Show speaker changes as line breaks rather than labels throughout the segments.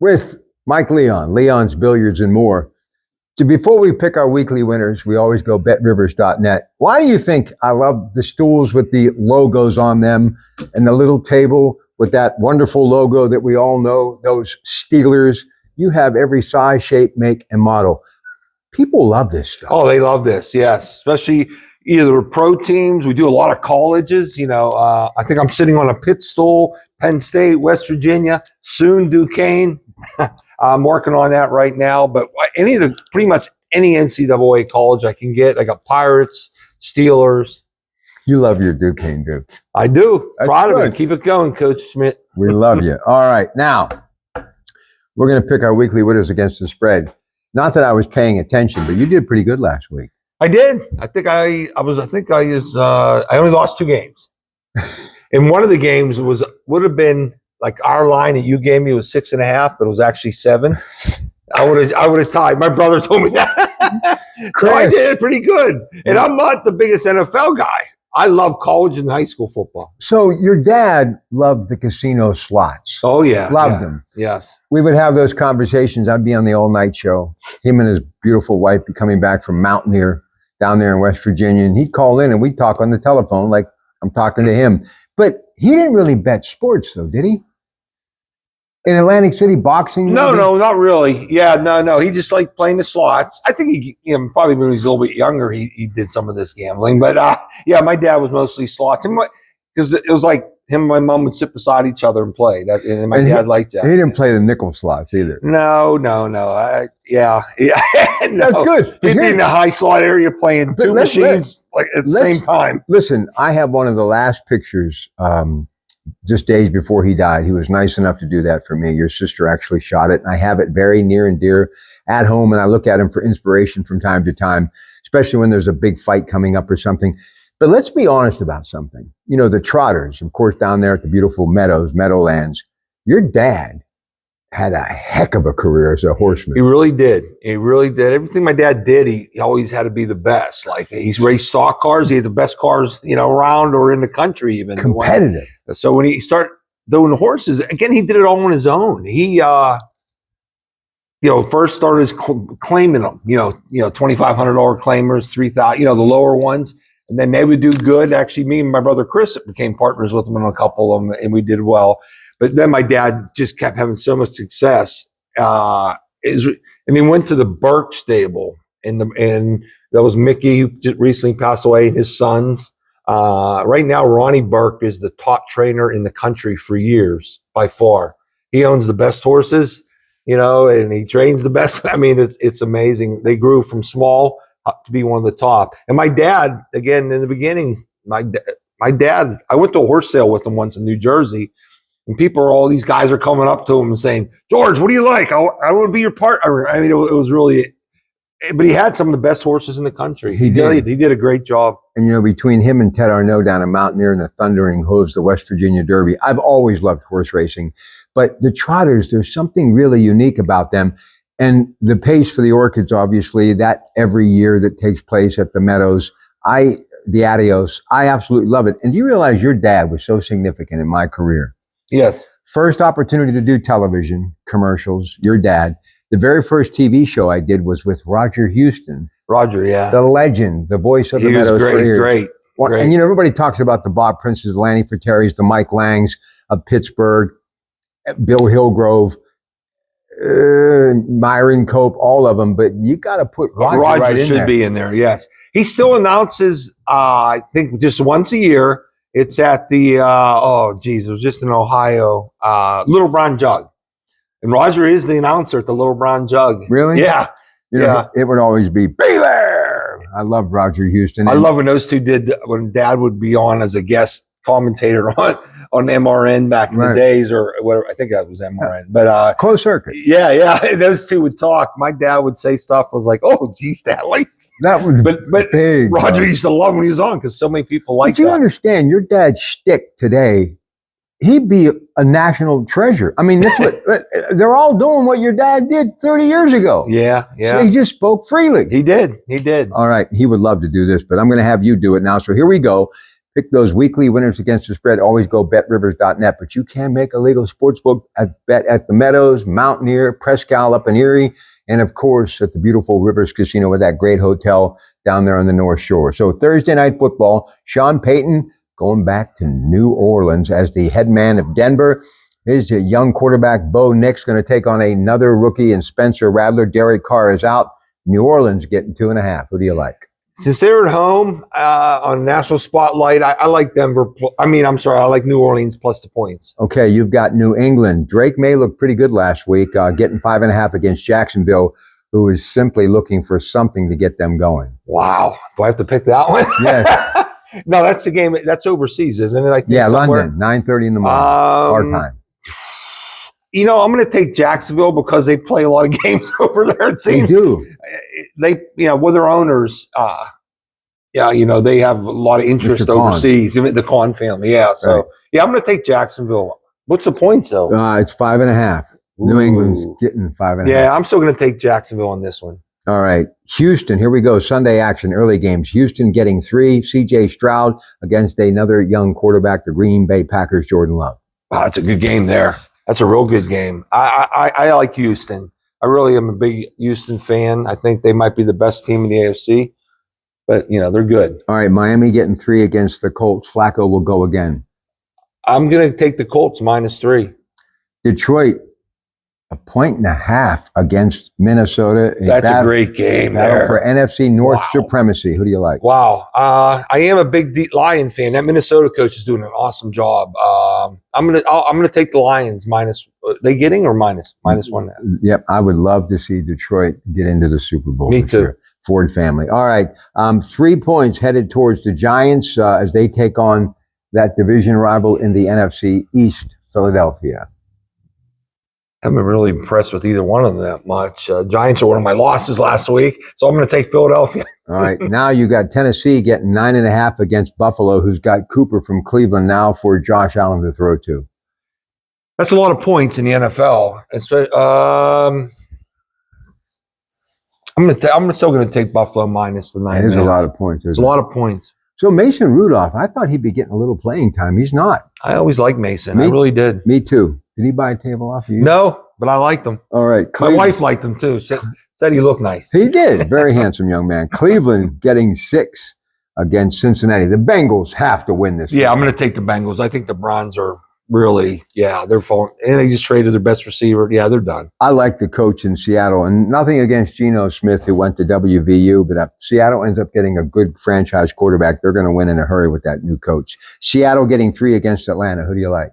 with Mike Leon, Leon's Billiards and more. So before we pick our weekly winners, we always go betrivers.net. Why do you think I love the stools with the logos on them and the little table with that wonderful logo that we all know, those Steelers? You have every size, shape, make, and model. People love this stuff.
Oh, they love this, yes. Especially either pro teams. We do a lot of colleges. I think I'm sitting on a pit stool, Penn State, West Virginia, soon Duquesne. I'm working on that right now. But pretty much any NCAA college I can get. I got Pirates, Steelers.
You love your Duquesne Dukes.
I do. That's proud good. Of it. Keep it going, Coach Schmidt.
We love you. All right. Now, we're going to pick our weekly winners against the spread. Not that I was paying attention, but you did pretty good last week.
I did. I only lost 2 games. And one of the games would have been like our line that you gave me was 6.5, but it was actually 7. I would have tied. My brother told me that. So I did pretty good. And I'm not the biggest NFL guy. I love college and high school football.
So your dad loved the casino slots.
Oh, yeah.
Loved them.
Yes.
We would have those conversations. I'd be on the all-night show. Him and his beautiful wife be coming back from Mountaineer down there in West Virginia. And he'd call in and we'd talk on the telephone like I'm talking to him. But he didn't really bet sports, though, did he? In Atlantic City, boxing?
No, not really. Yeah, no. He just liked playing the slots. I think he probably when he was a little bit younger, he did some of this gambling. But yeah, my dad was mostly slots. Because it was like him and my mom would sit beside each other and play. And my dad liked that.
He didn't play the nickel slots either.
No. Yeah. No.
That's good.
He'd be in the high slot area playing 2 machines at the same time.
Listen, I have one of the last pictures just days before he died. He was nice enough to do that for me. Your sister actually shot it, and I have it very near and dear at home, and I look at him for inspiration from time to time, especially when there's a big fight coming up or something. But let's be honest about something. The Trotters, of course, down there at the beautiful Meadowlands, your dad had a heck of a career as a horseman.
He really did. Everything my dad did, he always had to be the best. Like he's raced stock cars. He had the best cars, around or in the country even.
Competitive.
So when he started doing the horses, again, he did it all on his own. He, first started claiming them, $2,500 claimers, 3,000, the lower ones. And then they would do good. Actually, me and my brother Chris became partners with them in a couple of them, and we did well. But then my dad just kept having so much success. And he went to the Burke stable, and that was Mickey, who just recently passed away, and his sons. Right now, Ronnie Burke is the top trainer in the country for years, by far. He owns the best horses, and he trains the best. I mean, it's amazing. They grew from small up to be one of the top. And my dad, again, in the beginning, my dad, I went to a horse sale with him once in New Jersey. And all these guys are coming up to him and saying, "George, what do you like? I want to be your partner." I mean, it was really, but he had some of the best horses in the country. He did a great job. And,
between him and Ted Arnaud down in Mountaineer and the Thundering Hooves, the West Virginia Derby, I've always loved horse racing. But the Trotters, there's something really unique about them. And the pace for the Orchids, obviously, that every year that takes place at the Meadows, the Adios, I absolutely love it. And do you realize your dad was so significant in my career?
Yes.
First opportunity to do television commercials, your dad. The very first TV show I did was with Roger Houston.
Roger, yeah.
The legend, the voice of the Meadows.
Great.
And everybody talks about the Bob Princes, Lanny Frateris, the Mike Langs of Pittsburgh, Bill Hillgrove, Myron Cope, all of them. But you got to put Roger right in there.
Should be in there, yes. He still announces, I think, just once a year. It's at the, it was just in Ohio, Little Brown Jug. And Roger is the announcer at the Little Brown Jug.
Really?
Yeah.
It would always be there. I love Roger Houston.
I love when those two when Dad would be on as a guest commentator on MRN back in the days, or whatever. I think that was MRN. But
Closed Circuit.
Yeah. And those two would talk. My dad would say stuff. I was like, "Oh, geez, Dad, what?"
That was but big.
Roger used to love when he was on because so many people liked that.
But you understand, your dad's shtick today, he'd be a national treasure. I mean, that's what they're all doing. What your dad did 30 years ago.
Yeah.
So he just spoke freely.
He did.
All right, he would love to do this, but I'm going to have you do it now. So here we go. Pick those weekly winners against the spread. Always go betrivers.net. But you can make a legal sportsbook bet at the Meadows, Mountaineer, Presque Isle up in Erie, and of course at the beautiful Rivers Casino with that great hotel down there on the North Shore. So Thursday night football, Sean Payton going back to New Orleans as the head man of Denver. His young quarterback, Bo Nix, going to take on another rookie, and Spencer Rattler. Derek Carr is out. New Orleans getting 2.5. Who do you like?
Since they're at home on national spotlight, I like Denver. I like New Orleans plus the points.
Okay, you've got New England. Drake May looked pretty good last week, getting 5.5 against Jacksonville, who is simply looking for something to get them going.
Wow. Do I have to pick that one?
Yes.
No, that's the game. That's overseas, isn't it? I think
Yeah,
somewhere.
London, 9:30 in the morning, our time.
You know, I'm going to take Jacksonville because they play a lot of games over there. It
They
seems
do.
with their owners, they have a lot of interest
Mr. Khan.
overseas. The Khan family, yeah. So,
Right.
I'm going to take Jacksonville. What's the points, though?
It's 5.5. New England's getting 5.5.
Yeah, I'm still going to take Jacksonville on this one.
All right. Houston, here we go. Sunday action, early games. Houston getting 3. C.J. Stroud against another young quarterback, the Green Bay Packers, Jordan Love.
Wow, that's a good game there. That's a real good game. I like Houston. I really am a big Houston fan. I think they might be the best team in the AFC, but they're good.
All right, Miami getting 3 against the Colts. Flacco will go again.
I'm going to take the Colts -3.
Detroit, 1.5 against Minnesota.
That's a great game
battle
there.
for NFC North supremacy. Who do you like?
Wow. I am a big Lion fan. That Minnesota coach is doing an awesome job. I'm gonna take the Lions minus. They getting or minus 1.5?
Yep, I would love to see Detroit get into the Super Bowl.
Me
for
too.
Sure. Ford family. All right, 3 points headed towards the Giants as they take on that division rival in the NFC East, Philadelphia.
I haven't been really impressed with either one of them that much. Giants are one of my losses last week, so I'm going to take Philadelphia.
All right, now you got Tennessee getting 9.5 against Buffalo, who's got Cooper from Cleveland now for Josh Allen to throw to.
That's a lot of points in the NFL. I'm still going to take Buffalo minus the 9.
There's a lot of points.
There's a lot of points.
So Mason Rudolph, I thought he'd be getting a little playing time. He's not.
I always liked Mason. I really did.
Me too. Did he buy a table off of you?
No, but I liked him.
All right.
My wife liked him too. Said he looked nice.
He did. Very handsome young man. Cleveland getting 6 against Cincinnati. The Bengals have to win this.
Yeah, I'm going to take the Bengals. I think the Browns are really, they're falling. And they just traded their best receiver. Yeah, they're done.
I like the coach in Seattle, and nothing against Geno Smith, who went to WVU, but if Seattle ends up getting a good franchise quarterback, they're going to win in a hurry with that new coach. Seattle getting 3 against Atlanta. Who do you like?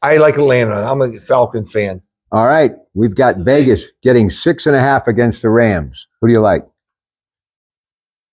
I like Atlanta. I'm a Falcon fan.
All right. We've got Vegas getting 6.5 against the Rams. Who do you like?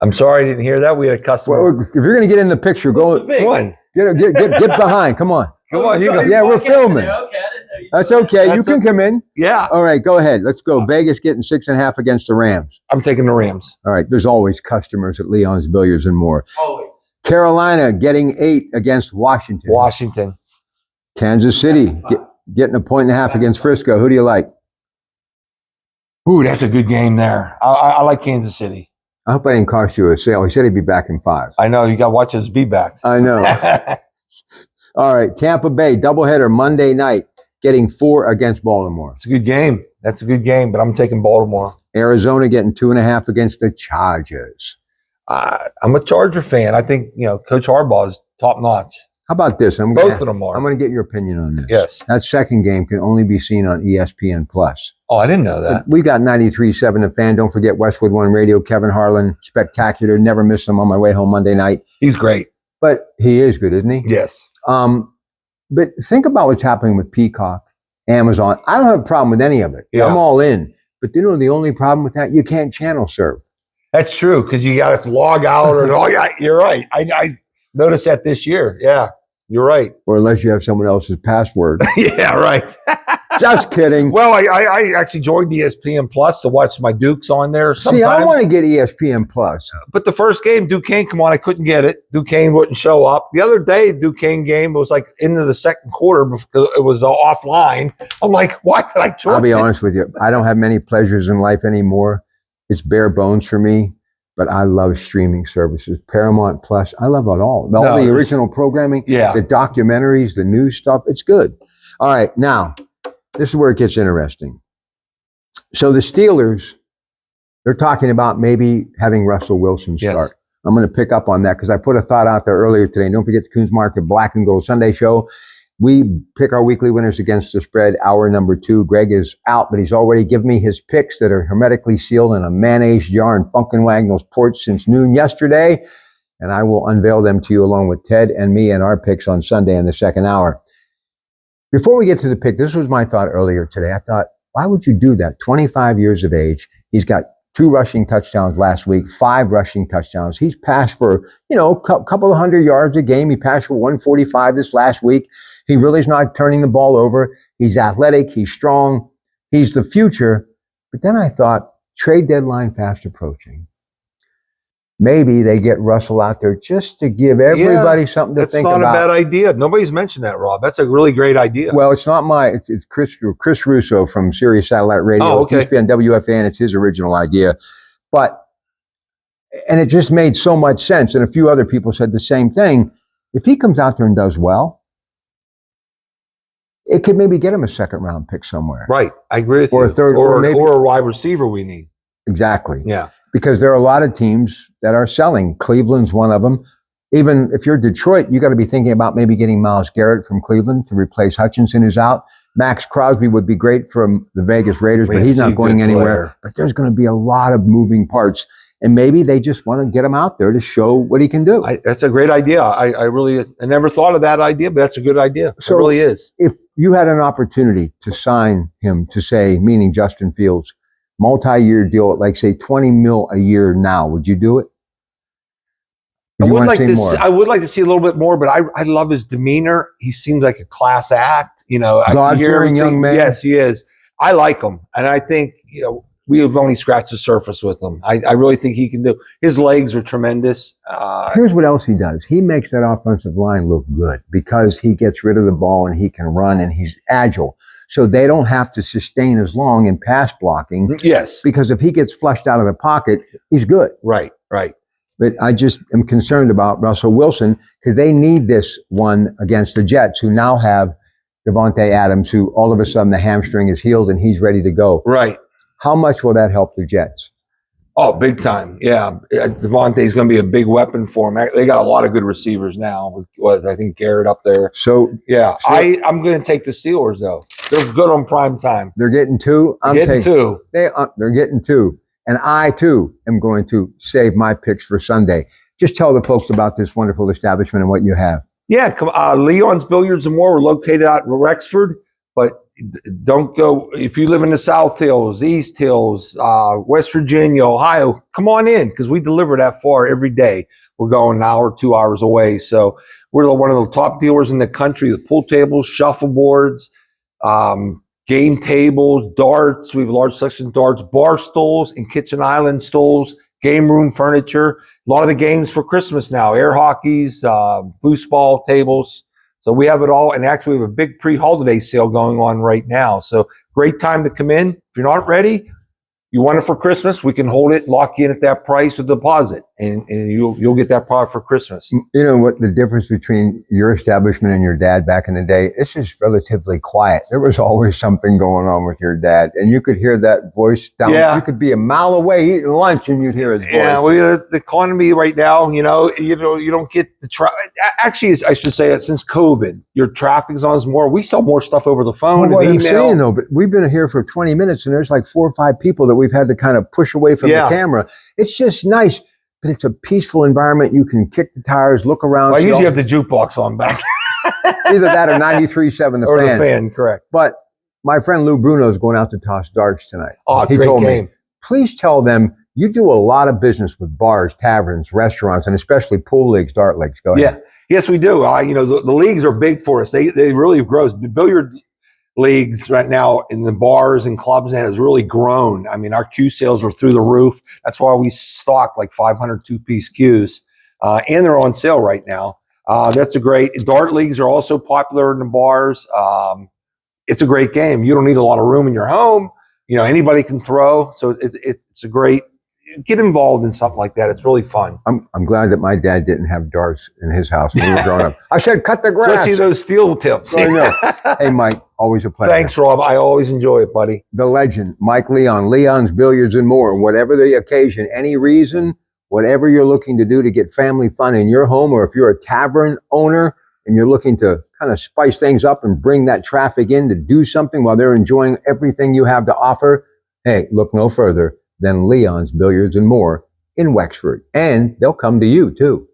I'm sorry I didn't hear that. We had a customer.
Well, if you're going to get in the picture, go.
Come on.
Get behind. Come on.
Come on. You go.
Yeah, we're filming.
Okay, I didn't know you.
That's okay. You can come in.
Yeah.
All right, go ahead. Let's go. Vegas getting 6.5 against the Rams.
I'm taking the Rams.
All right. There's always customers at Leon's Billiards and more.
Always.
Carolina getting 8 against Washington.
Washington.
Kansas City getting 1.5 against Frisco. Who do you like?
Ooh, that's a good game there. I like Kansas City.
I hope I didn't cost you a sale. He said he'd be back in 5.
I know. You got to watch us be back.
I know. All right. Tampa Bay doubleheader Monday night getting 4 against Baltimore.
It's a good game. That's a good game, but I'm taking Baltimore.
Arizona getting 2.5 against the Chargers.
I'm a Charger fan. I think, Coach Harbaugh is top notch.
How about this?
Both of them are.
I'm going to get your opinion on this.
Yes.
That second game can only be seen on ESPN Plus.
Oh, I didn't know that.
We got 93.7 The Fan. Don't forget Westwood One Radio. Kevin Harlan, spectacular. Never miss him on my way home Monday night.
He's great.
But he is good, isn't he?
Yes.
But think about what's happening with Peacock, Amazon. I don't have a problem with any of it.
Yeah.
I'm all in. But the only problem with that, you can't channel serve.
That's true, because you got to log out or log out. You're right. I noticed that this year. Yeah, you're right.
Or unless you have someone else's password.
Yeah, right.
Just kidding.
Well, I actually joined ESPN Plus to watch my Dukes on there sometimes.
See, I want to get ESPN Plus.
But the first game, Duquesne come on, I couldn't get it. Duquesne wouldn't show up. The other day, Duquesne game was like into the second quarter because it was offline. I'm like, why did I join?
I'll be honest with you. I don't have many pleasures in life anymore. It's bare bones for me. but I love streaming services. Paramount Plus, I love it all. All
No,
the original programming,
yeah.
the documentaries, the news stuff, it's good. All right, now, this is where it gets interesting. So the Steelers, they're talking about maybe having Russell Wilson start.
Yes.
I'm going to pick up on that because I put a thought out there earlier today. Don't forget the Coons Market Black and Gold Sunday show. We pick our weekly winners against the spread, hour number 2. Greg is out, but he's already given me his picks that are hermetically sealed in a mayonnaise jar in Funkin' Wagnall's porch since noon yesterday. And I will unveil them to you along with Ted and me and our picks on Sunday in the second hour. Before we get to the pick, this was my thought earlier today. I thought, why would you do that? 25 years of age. He's got 2 rushing touchdowns last week, 5 rushing touchdowns. He's passed for, a couple of hundred yards a game. He passed for 145 this last week. He really is not turning the ball over. He's athletic. He's strong. He's the future. But then I thought, trade deadline fast approaching. Maybe they get Russell out there just to give everybody something to think about.
That's not a bad idea. Nobody's mentioned that, Rob. That's a really great idea.
Well, it's not it's Chris Russo from Sirius Satellite Radio.
Oh, okay.
It used to be on WFAN. It's his original idea. And it just made so much sense. And a few other people said the same thing. If he comes out there and does well, it could maybe get him a second round pick somewhere.
Right. I agree with you.
Or a third, or
a wide receiver we need.
Exactly.
Yeah.
Because there are a lot of teams that are selling. Cleveland's one of them. Even if you're Detroit, you got to be thinking about maybe getting Myles Garrett from Cleveland to replace Hutchinson, who's out. Max Crosby would be great from the Vegas Raiders, but he's not going anywhere. But there's going to be a lot of moving parts. And maybe they just want to get him out there to show what he can do.
That's a great idea. I never thought of that idea, but that's a good idea. So it really is.
If you had an opportunity to sign him to say, meaning Justin Fields, multi-year deal at like say $20 million a year now, would you do it?
I would like to see a little bit more, but I love his demeanor. He seems like a class act.
God-fearing young man.
Yes, he is. I like him, and I think we have only scratched the surface with him. I really think he can do. His legs are tremendous.
Here's what else he does. He makes that offensive line look good because he gets rid of the ball and he can run and he's agile. So they don't have to sustain as long in pass blocking.
Yes.
Because if he gets flushed out of the pocket, he's good.
Right.
But I just am concerned about Russell Wilson because they need this one against the Jets, who now have Devontae Adams, who all of a sudden the hamstring is healed and he's ready to go.
Right.
How much will that help the Jets?
Oh, big time. Yeah. Devontae's going to be a big weapon for them. They got a lot of good receivers now with I think Garrett up there.
So,
yeah, I'm going to take the Steelers, though. They're good on prime time.
They're getting 2.
I'm getting 2.
They're getting 2. And I, too, am going to save my picks for Sunday. Just tell the folks about this wonderful establishment and what you have.
Yeah, Leon's Billiards and More. We're located out in Wexford, but don't go if you live in the South Hills, East Hills, West Virginia, Ohio. Come on in because we deliver that far every day. We're going an hour, 2 hours away. So we're one of the top dealers in the country with pool tables, shuffleboards, game tables, darts. We have a large selection of darts, bar stools, and kitchen island stools, game room furniture. A lot of the games for Christmas now, air hockeys, foosball tables. So we have it all. And actually, we have a big pre-holiday sale going on right now. So great time to come in. If you're not ready, you want it for Christmas, we can hold it, lock you in at that price with deposit, and you'll get that product for Christmas.
You know what the difference between your establishment and your dad back in the day? It's just relatively quiet. There was always something going on with your dad, and you could hear that voice down. Yeah. You could be a mile away eating lunch, and you'd hear his voice.
Yeah, well, the economy right now, you don't get the traffic. Actually, I should say that since COVID, your traffic's on us more. We sell more stuff over the phone and email. I'm saying
though, but we've been here for 20 minutes, and there's like 4 or 5 people that we've had to kind of push away from the camera. It's just nice, but it's a peaceful environment. You can kick the tires, look around.
Well, I usually have the jukebox on back.
Either that or 93.7
or the fan, correct.
But my friend Lou Bruno is going out to toss darts tonight.
Oh,
he
great
told
game.
me, please tell them you do a lot of business with bars, taverns, restaurants, and especially pool leagues, dart leagues. Go ahead.
Yeah. Yes, we do. The leagues are big for us. They really grow. The billiard leagues right now in the bars and clubs has really grown. I mean, our Q sales are through the roof. That's why we stock like 500 two-piece Qs, and they're on sale right now. That's a great. Dart leagues are also popular in the bars. It's a great game. You don't need a lot of room in your home. Anybody can throw, so it's a great. get involved in something like that. It's really fun.
I'm glad that my dad didn't have darts in his house when we were growing up. I said, cut the grass.
Especially those steel tips.
I know. Hey, Mike, always a pleasure.
Thanks, Rob. I always enjoy it, buddy.
The legend, Mike Leon, Leon's Billiards and more. Whatever the occasion, any reason, whatever you're looking to do to get family fun in your home, or if you're a tavern owner and you're looking to kind of spice things up and bring that traffic in to do something while they're enjoying everything you have to offer, hey, look no further than Leon's Billiards and more in Wexford. And they'll come to you too.